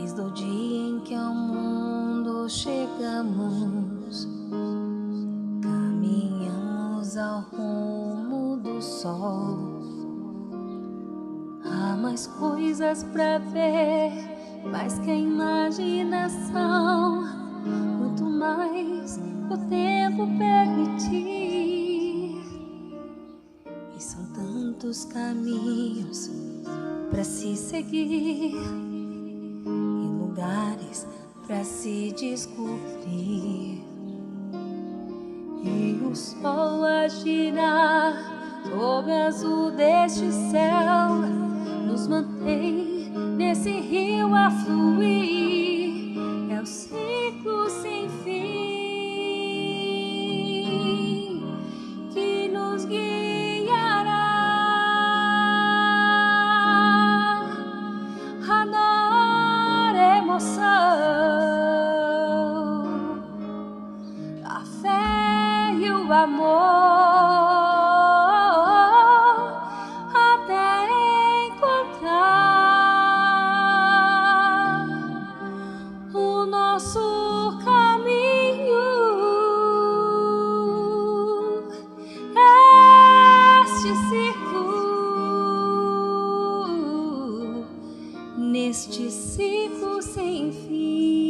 Desde o dia em que ao mundo chegamos, caminhamos ao rumo do sol. Há mais coisas pra ver, mais que a imaginação, muito mais que o tempo permitir. E são tantos caminhos pra se seguir, lugares para se descobrir. E o sol a girar sob o azul deste céu nos mantém nesse rio a fluir. É o ciclo sem fim que nos guiará. A fé e o amor até encontrar o nosso caminho. Este ciclo, neste ciclo sem fim.